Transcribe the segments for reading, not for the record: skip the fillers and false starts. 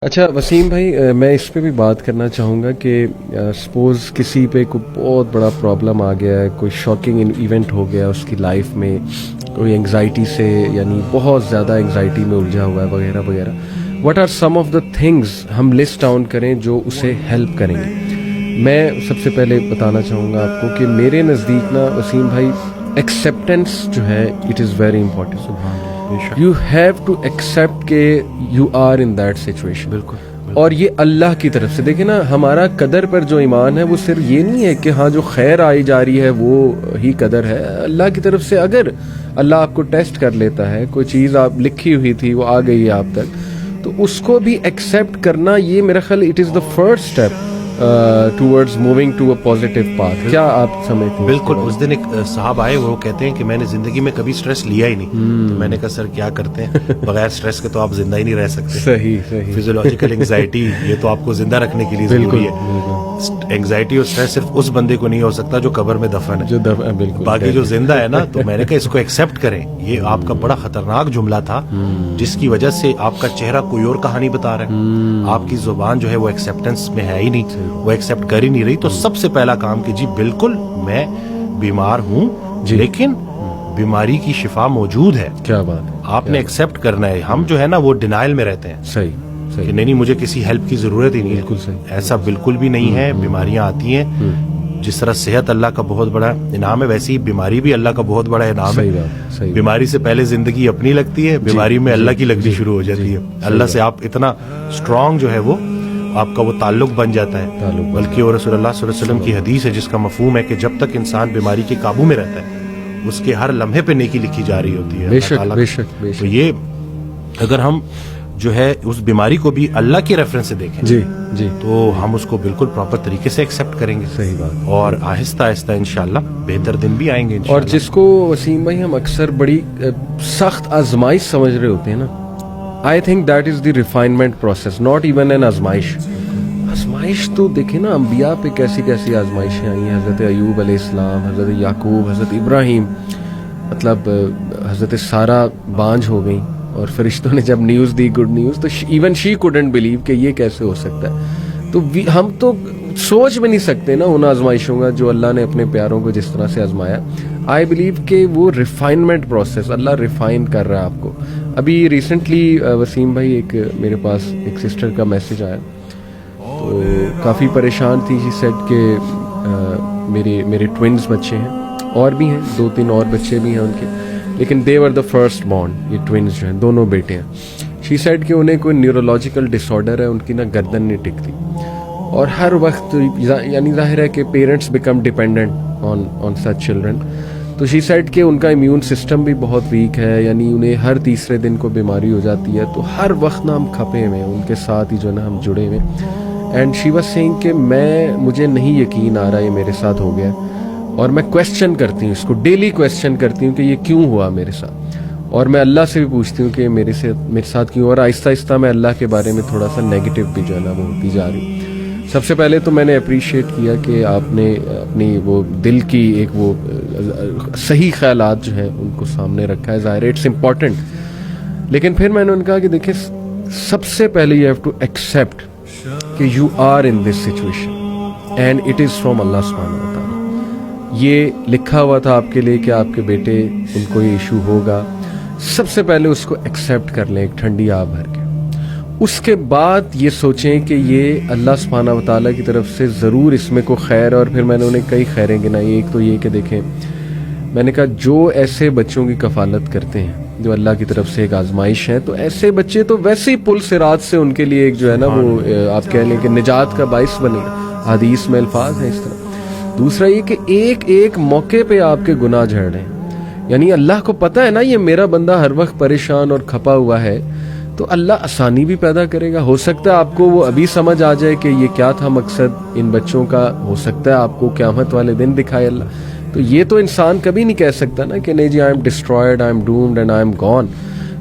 اچھا وسیم بھائی، میں اس پہ بھی بات کرنا چاہوں گا کہ سپوز کسی پہ کوئی بہت بڑا پرابلم آ گیا ہے، کوئی شاکنگ ایونٹ ہو گیا اس کی لائف میں، کوئی انگزائٹی سے یعنی بہت زیادہ انگزائٹی میں الجھا ہوا ہے وغیرہ وغیرہ. What are some of the things ہم لسٹ ڈاؤن کریں جو اسے ہیلپ کریں گے؟ میں سب سے پہلے بتانا چاہوں گا آپ کو کہ میرے نزدیک نا وسیم بھائی، ایکسیپٹنس جو ہے it is very important. You have to accept کہ you are in that situation. بالکل. اور یہ اللہ کی طرف سے دیکھیں نا، ہمارا قدر پر جو ایمان ہے وہ صرف یہ نہیں ہے کہ ہاں جو خیر آئی جا رہی ہے وہ ہی قدر ہے. اللہ کی طرف سے اگر اللہ آپ کو ٹیسٹ کر لیتا ہے، کوئی چیز آپ لکھی ہوئی تھی وہ آ گئی ہے آپ تک، تو اس کو بھی ایکسیپٹ کرنا، یہ میرا خیال it is the first step towards moving to a positive path. کیا آپ سمجھتے ہیں؟ بالکل. اس دن ایک صاحب آئے، وہ کہتے ہیں کہ میں نے زندگی میں کبھی سٹریس لیا ہی نہیں. تو میں نے کہا سر کیا کرتے ہیں؟ بغیر سٹریس کے تو آپ زندہ ہی نہیں رہ سکتے. صحیح صحیح. فزیولوجیکل انگزائٹی یہ تو آپ کو زندہ رکھنے کے لیے ضروری ہے. انگزائٹی اور سٹریس صرف اس بندے کو نہیں ہو سکتا جو قبر میں دفن ہے. بالکل. باقی جو زندہ ہے نا، تو میں نے کہا اس کو ایکسیپٹ کریں. یہ آپ کا بڑا خطرناک جملہ تھا جس کی وجہ سے آپ کا چہرہ کوئی اور کہانی بتا رہا ہے. آپ کی زبان جو ہے وہ ایکسیپٹنس میں ہے ہی نہیں، وہ ایکسیپٹ کر ہی نہیں رہی. تو سب سے پہلا کام کہ جی بالکل میں بیمار ہوں لیکن بیماری کی شفا موجود ہے. کیا بات ہے. آپ نے ایکسیپٹ کرنا ہے. ہم جو ہے نا وہ ڈینائل میں رہتے ہیں صحیح کہ نہیں مجھے کسی ہیلپ کی ضرورت ہی نہیں ہے. بالکل صحیح. ایسا بالکل بھی نہیں ہے. بیماریاں آتی ہیں. جس طرح صحت اللہ کا بہت بڑا انعام ہے، ویسے ہی بیماری بھی اللہ کا بہت بڑا انعام ہے. بیماری سے پہلے زندگی اپنی لگتی ہے، بیماری میں اللہ کی لگنی شروع ہو جاتی ہے. اللہ سے آپ اتنا اسٹرانگ جو ہے وہ آپ کا وہ تعلق بن جاتا ہے. بلکہ وہ رسول اللہ صلی اللہ علیہ وسلم کی حدیث ہے جس کا مفہوم ہے کہ جب تک انسان بیماری کے قابو میں رہتا ہے اس کے ہر لمحے پہ نیکی لکھی جا رہی ہوتی ہے. بے شک. تو یہ اگر ہم جو ہے اس بیماری کو بھی اللہ کے ریفرنس سے دیکھیں جی تو ہم اس کو بالکل پراپر طریقے سے ایکسیپٹ کریں گے. صحیح بات. اور آہستہ آہستہ انشاءاللہ بہتر دن بھی آئیں گے. اور جس کو وسیم بھائی ہم اکثر بڑی سخت آزمائش سمجھ رہے ہوتے ہیں نا، I think that is the refinement process, not even an آزمائش. آزمائش تو دیکھیں نا، انبیاء پہ کیسی کیسی آزمائشیں آئی ہیں. حضرت ایوب علیہ السلام، حضرت یعقوب، حضرت ابراہیم، مطلب حضرت سارہ بانجھ ہو گئیں اور فرشتوں نے جب نیوز دی، گڈ نیوز، تو ایون شی کوڈنٹ بلیو کہ یہ کیسے ہو سکتا ہے. تو ہم تو سوچ بھی نہیں سکتے نا ان آزمائشوں کا جو اللہ نے اپنے پیاروں کو جس طرح سے آزمایا. آئی بلیو کہ وہ ریفائنمنٹ پروسیس اللہ ریفائن کر رہا ہے آپ کو. ابھی ریسنٹلی وسیم بھائی ایک میرے پاس ایک سسٹر کا میسج آیا، تو کافی پریشان تھی. شی سیڈ کہ میرے ٹوئنز بچے ہیں، اور بھی ہیں 2-3 اور بچے بھی ہیں ان کے، لیکن دے ور دا فرسٹ بورن. یہ ٹوئنز جو ہیں دونوں بیٹے ہیں. شی سیڈ کہ انہیں کوئی نیورولوجیکل ڈس آرڈر ہے، ان کی نا گردن نہیں ٹکتی، اور ہر وقت یعنی ظاہر ہے کہ parents become dependent on such children. تو شی سیڈ کہ ان کا امیون سسٹم بھی بہت ویک ہے، یعنی انہیں ہر تیسرے دن کو بیماری ہو جاتی ہے. تو ہر وقت نا ہم کھپے ہوئے ہیں ان کے ساتھ ہی جو ہے نا ہم جڑے ہوئے. اینڈ شی واز سیئنگ کہ مجھے نہیں یقین آ رہا یہ میرے ساتھ ہو گیا، اور میں کویسچن کرتی ہوں اس کو، ڈیلی کویسچن کرتی ہوں کہ یہ کیوں ہوا میرے ساتھ، اور میں اللہ سے بھی پوچھتی ہوں کہ میرے ساتھ کیوں. اور آہستہ آہستہ میں اللہ کے بارے میں تھوڑا سا نیگیٹو بھی جو ہے نا وہ ہوتی جا رہی. سب سے پہلے تو میں نے اپریشیٹ کیا کہ آپ نے اپنی وہ دل کی ایک وہ صحیح خیالات جو ہیں ان کو سامنے رکھا ہے. ظاہر اٹس امپورٹنٹ. لیکن پھر میں نے ان کہا کہ دیکھیں سب سے پہلے یو ہیو ٹو ایکسیپٹ کہ you are in this situation and it is from اللہ سبحانہ و تعالیٰ. یہ لکھا ہوا تھا آپ کے لیے کہ آپ کے بیٹے ان کو یہ ایشو ہوگا. سب سے پہلے اس کو ایکسیپٹ کر لیں ایک ٹھنڈی آب بھر کے. اس کے بعد یہ سوچیں کہ یہ اللہ سبحانہ و تعالیٰ کی طرف سے ضرور اس میں کوئی خیر. اور پھر میں نے انہیں کئی خیریں گنائی. ایک تو یہ کہ دیکھیں، میں نے کہا جو ایسے بچوں کی کفالت کرتے ہیں جو اللہ کی طرف سے ایک آزمائش ہے، تو ایسے بچے تو ویسے ہی پل صراط سے ان کے لیے ایک جو ہے نا وہ آپ کہہ لیں کہ نجات کا باعث بنے گا. حدیث میں الفاظ ہیں اس طرح. دوسرا یہ کہ ایک ایک موقع پہ آپ کے گناہ جھڑ رہے ہیں، یعنی اللہ کو پتہ ہے نا یہ میرا بندہ ہر وقت پریشان اور کھپا ہوا ہے، تو اللہ آسانی بھی پیدا کرے گا. ہو سکتا ہے آپ کو وہ ابھی سمجھ آ جائے کہ یہ کیا تھا مقصد ان بچوں کا. ہو سکتا ہے آپ کو قیامت والے دن دکھائے اللہ. تو یہ تو انسان کبھی نہیں کہہ سکتا نا کہ نہیں جی I am destroyed, I am doomed and I am gone.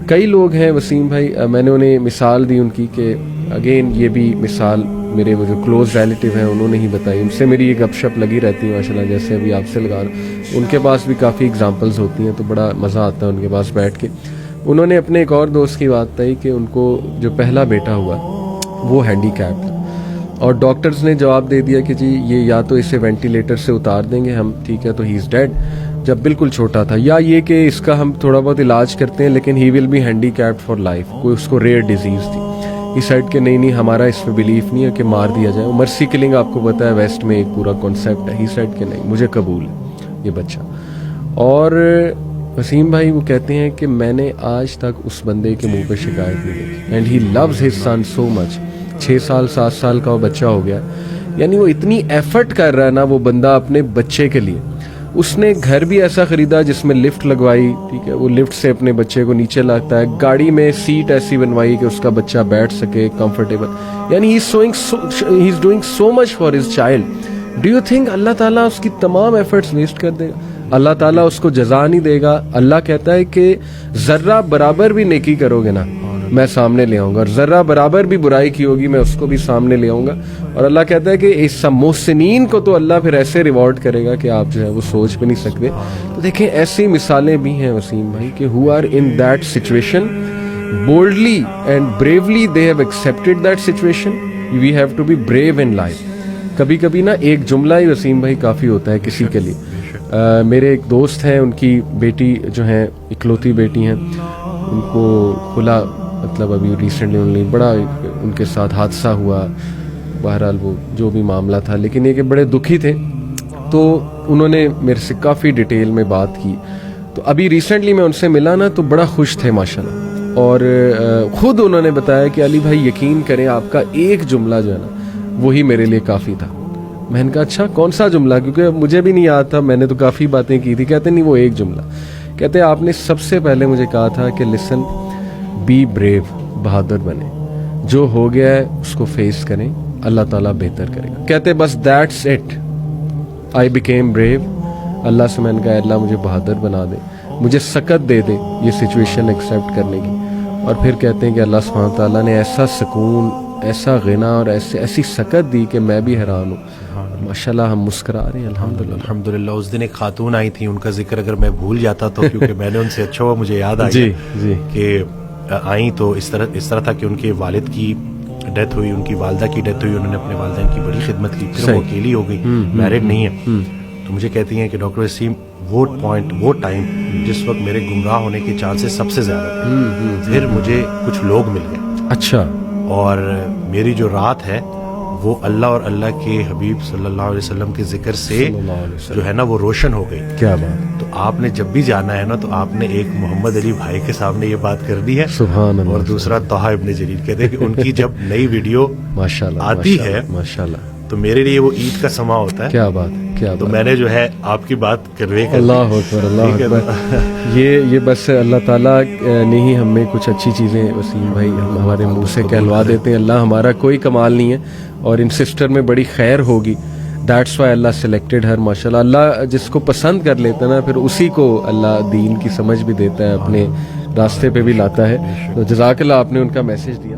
کئی لوگ ہیں وسیم بھائی، میں نے انہیں مثال دی ان کی کہ اگین یہ بھی مثال میرے وہ جو کلوز ریلیٹیو ہیں انہوں نے ہی بتائی. ان سے میری یہ گپ شپ لگی رہتی ہے ماشاءاللہ، جیسے ابھی آپ سے لگا رہا. ان کے پاس بھی کافی ایگزامپلز ہوتی ہیں تو بڑا مزہ آتا ہے ان کے پاس بیٹھ کے. انہوں نے اپنے ایک اور دوست کی بات بتائی کہ ان کو جو پہلا بیٹا ہوا وہ ہینڈی کیپ تھا اور ڈاکٹرز نے جواب دے دیا کہ جی یہ یا تو اسے وینٹیلیٹر سے اتار دیں گے ہم, ٹھیک ہے, تو ہی از ڈیڈ جب بالکل چھوٹا تھا, یا یہ کہ اس کا ہم تھوڑا بہت علاج کرتے ہیں لیکن he will be handicapped for life, کوئی اس کو ریئر ڈیزیز تھی. اس سائڈ کے نہیں ہمارا اس پہ بلیف نہیں ہے کہ مار دیا جائے. مرسی کلنگ آپ کو پتہ ہے ویسٹ میں ایک پورا کانسیپٹ ہے, ہی سائڈ کے نہیں, مجھے قبول ہے یہ بچہ. اور وسیم بھائی وہ کہتے ہیں کہ میں نے آج تک اس بندے کے منہ پہ شکایت نہیں دیکھی, and he lose his son so much. 6 سال 7 سال کا وہ بچہ ہو گیا, یعنی وہ اتنی ایفرٹ کر رہا ہے نا وہ بندہ اپنے بچے کے لیے. اس نے گھر بھی ایسا خریدا جس میں لفٹ لگوائی, ٹھیک ہے, وہ لفٹ سے اپنے بچے کو نیچے لاتا ہے, گاڑی میں سیٹ ایسی بنوائی کہ اس کا بچہ بیٹھ سکے کمفرٹیبل, یعنی he is doing so much for his child. Do you think اللہ تعالیٰ اس کی تمام ایفرٹس ویسٹ کر دے گا؟ اللہ تعالیٰ اس کو جزا نہیں دے گا. اللہ کہتا ہے کہ ذرہ برابر بھی نیکی کرو گے نا میں سامنے لے آؤں گا, اور ذرہ برابر بھی برائی کی ہوگی میں اس کو بھی سامنے لے آؤں گا. اور اللہ کہتا ہے کہ اس محسنین کو تو اللہ پھر ایسے ریوارڈ کرے گا کہ آپ جو ہے وہ سوچ بھی نہیں سکتے. تو دیکھیں ایسی مثالیں بھی ہیں وسیم بھائی کہ who are in that situation boldly and bravely they have accepted that situation. We have to be brave in life. کبھی کبھی نا ایک جملہ ہی وسیم بھائی کافی ہوتا ہے کسی کے لیے. میرے ایک دوست ہیں, ان کی بیٹی جو ہیں اکلوتی بیٹی ہیں, ان کو کھلا مطلب ابھی ریسنٹلی بڑا ان کے ساتھ حادثہ ہوا, بہرحال وہ جو بھی معاملہ تھا, لیکن یہ کہ بڑے دکھی تھے. تو انہوں نے میرے سے کافی ڈیٹیل میں بات کی. تو ابھی ریسنٹلی میں ان سے ملا نا تو بڑا خوش تھے ماشاءاللہ, اور خود انہوں نے بتایا کہ علی بھائی یقین کریں آپ کا ایک جملہ جو ہے نا وہی میرے لیے کافی تھا. میں نے کہا اچھا کون سا جملہ, کیونکہ مجھے بھی نہیں یاد تھا, میں نے تو کافی باتیں کی تھی. کہتے نہیں وہ ایک جملہ, کہتے آپ نے سب سے پہلے مجھے کہا تھا کہ لسن بی بریو, بہادر بنے, جو ہو گیا ہے اس کو فیس کریں, اللہ تعالیٰ بہتر کرے گا. کہتے بس that's it, I became brave. اللہ سے میں نے کہا اللہ مجھے بہادر بنا دے, مجھے سکت دے دے یہ سچویشن ایکسیپٹ کرنے کی. اور پھر کہتے ہیں کہ اللہ سبحانہ تعالیٰ نے ایسا سکون, ایسا غنا اور ایسی سکت دی کہ میں بھی حیران ہوں. ماشاءاللہ ہم مسکرا رہے ہیں الحمدللہ. اس دن ایک خاتون آئی تھی, ان کا ذکر اگر میں بھول جاتا تو کیونکہ میں نے ان سے اچھا ہوا مجھے یاد آ گیا کہ آئیں تو اس طرح تھا کہ ان کے والد کی ڈیتھ ہوئی, ان کی والدہ کی ڈیتھ ہوئی, انہوں نے اپنے والدین کی بڑی خدمت کی, پھر وہ اکیلی ہو گئی, میرڈ نہیں ہے. تو مجھے کہتی ہیں کہ ڈاکٹر وسیم وہ ٹائم جس وقت میرے گمراہ ہونے کے چانسز سب سے زیادہ تھے, پھر مجھے کچھ لوگ مل گئے. اچھا. اور میری جو رات ہے وہ اللہ اور اللہ کے حبیب صلی اللہ علیہ وسلم کے ذکر سے جو ہے نا وہ روشن ہو گئی. کیا بات. تو آپ نے جب بھی جانا ہے نا تو آپ نے ایک محمد علی بھائی کے سامنے یہ بات کر دی ہے, سبحان اللہ. اور دوسرا طہ ابن جریر. کہتے ہیں کہ ان کی جب نئی ویڈیو ماشاءاللہ آتی ہے ماشاءاللہ تو میرے لیے وہ عید کا سما ہوتا ہے. کیا بات, کیا تو میں نے جو ہے آپ کی بات کنوے کر دی. اللہ اکبر, اللہ اکبر. یہ بس اللہ تعالیٰ نے ہی ہمیں کچھ اچھی چیزیں وسیم بھائی ہمارے منہ سے کہلوا دیتے ہیں. اللہ ہمارا کوئی کمال نہیں ہے, اور ان سسٹر میں بڑی خیر ہوگی. دیٹس وائی اللہ سلیکٹڈ ہر. ماشاءاللہ اللہ جس کو پسند کر لیتا ہے نا پھر اسی کو اللہ دین کی سمجھ بھی دیتا ہے, اپنے راستے پہ بھی لاتا ہے. تو جزاک اللہ, آپ نے ان کا میسج دیا.